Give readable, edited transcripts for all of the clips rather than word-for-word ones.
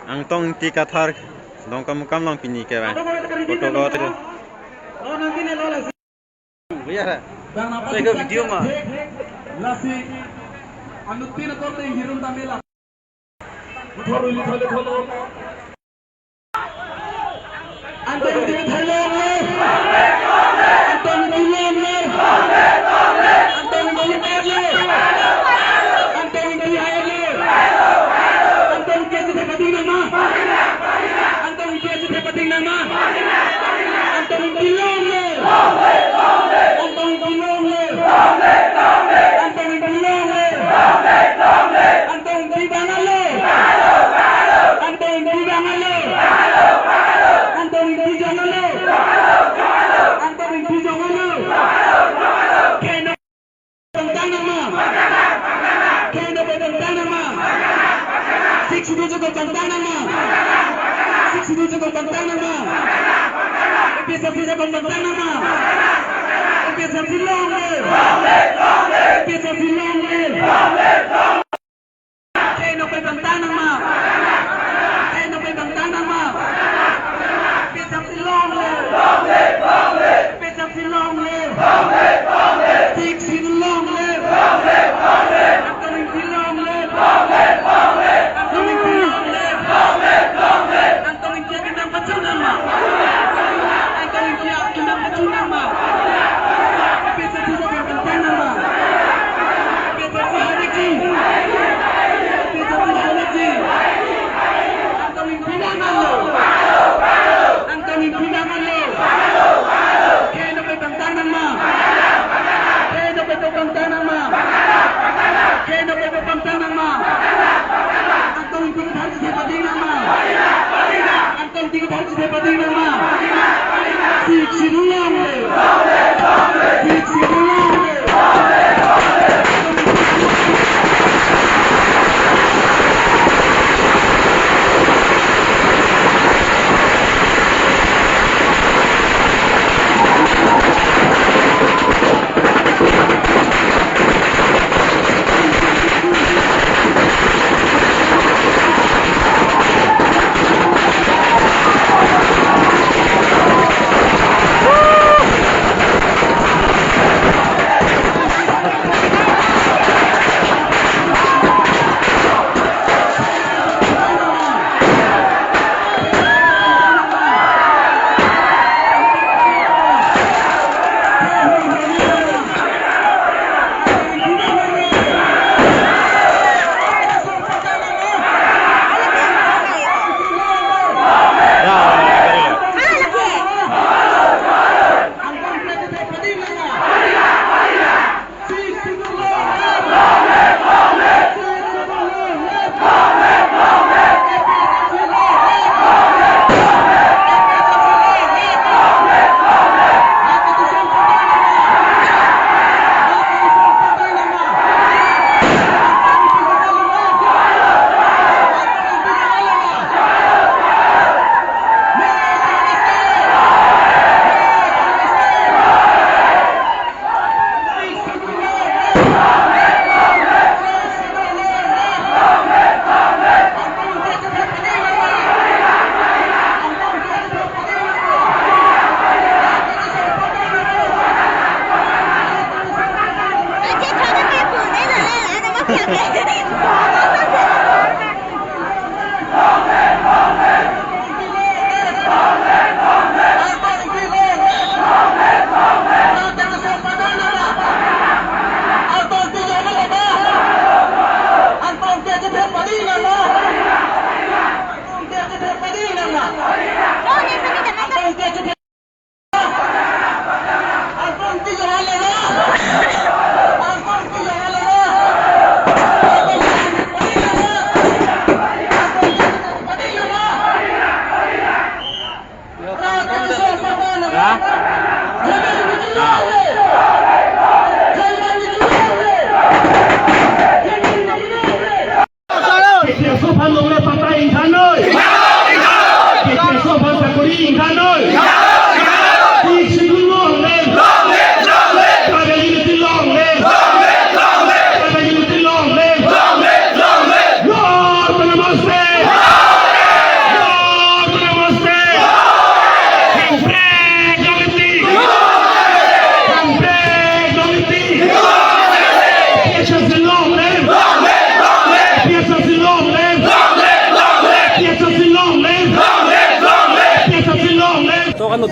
Ang tong ti kathar dong kam long pini ke ba. Foto ko tu. Biar. Saya ke video mah. Lasi anu tina korte hirun damela. Thoro li thole tholo. Ante ante thalo. Ante dilene. Ante dilene. Ante dilene. Ante kesi thepati nama. Ante kesi thepati nama. Ante dilene.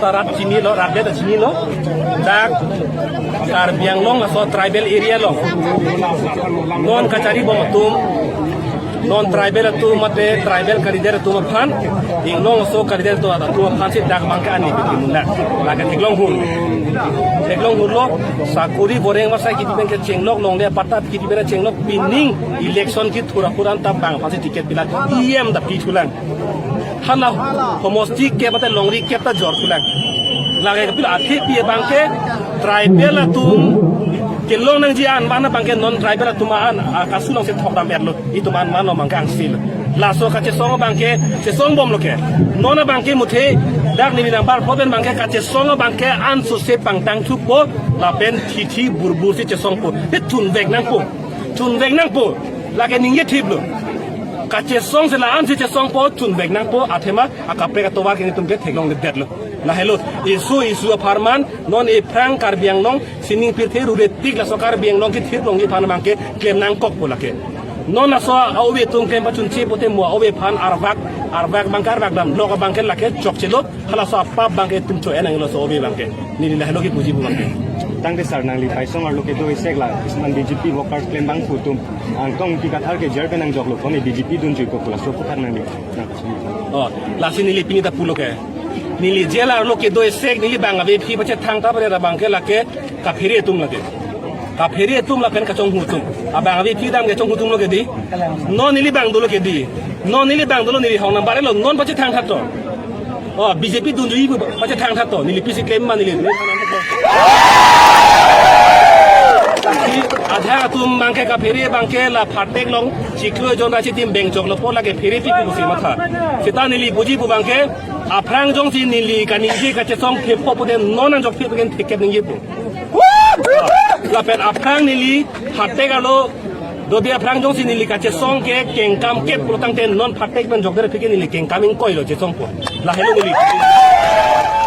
tarat sini lo rakyat sini lo dak Karbiang long so tribal area lo non kacari bomatum non tribal tu mate tribal karider tu maphan ing long so karider tu ada tu maphan si dak bangka ani bitimunda laga tiglong hun lo sakuri boreng masa kiti bengke chenglok long le patat kiti bera chenglok pinning election ki thura puran ta bang phasi ticket bila em da pitulan hala homosti ke bata longri ke ta jor tulan laga ke pil athe pi bangke tribal atum kelong nang jian mana bangke non tribal atuman kasulong se thok dam berlo itu man mano mangkang sil laso ka song bangke che song bom loke nona bangke muthe dak ni nang bar poben bangke ka song bangke an su se pangtang thu po la pen thi burbur se song po he tun vek nang po la ke ning ye thiblo ka song se la an se song po tun vek nang po athema akapre ka towa ke ni tum ke theglong de derlo la hello isu farman non e prang Karbiang nong sining pirthe rure tik la so Karbiang nong ki thir long ni phan bangke klem nang kok po la ke non na so awe tung kem pachun che pote mo awe phan arbak bangkar bagdam loka bangke lake chok chelo hala so appa bangke tum cho enang lo so awe bangke ni la hello ki puji bu bangke tang de sar nang li pai song ar lo ke do isek la isman BJP workers claim bang futum ang tong ki kathar ke jar benang jok lo phone BJP dun ju ko pula so putar nang li la sini li pingi ta pulo ke nili jela lo ke do isek nili banga be phi pache thang ta bare ra bangke lake ka phire tum lake ka phire tum la pen ka chong hutum abang be phi dam ke chong hutum lo ke di no nili bang do lo ke di no nili bang do lo nili hong na bare lo non pache thang thatto BJP dun ju yi pache thang thatto nili pisi claim ma nili आधा तुम बांके का फेरी बांके ला फाटेक लोग चिकलो जोन राशि team bank चोक लो पोला के फेरी pick busy मथा सिता नीली बुजी बु बांके आफ्रांग जोंग सी नीली का निजी का चेसोंग फेपो पुदे नोन जोक फेप गेन टिकेट निये बु ला पेन आफ्रांग नीली फाटेक लो दोबी आफ्रांग जोंग सी नीली का चेसोंग के केंकाम के पुलतांग ते नॉन फाटेक बन जोक दे फेके नीली केंकामिंग कोइलो चेसोंग पो ला हेलो नीली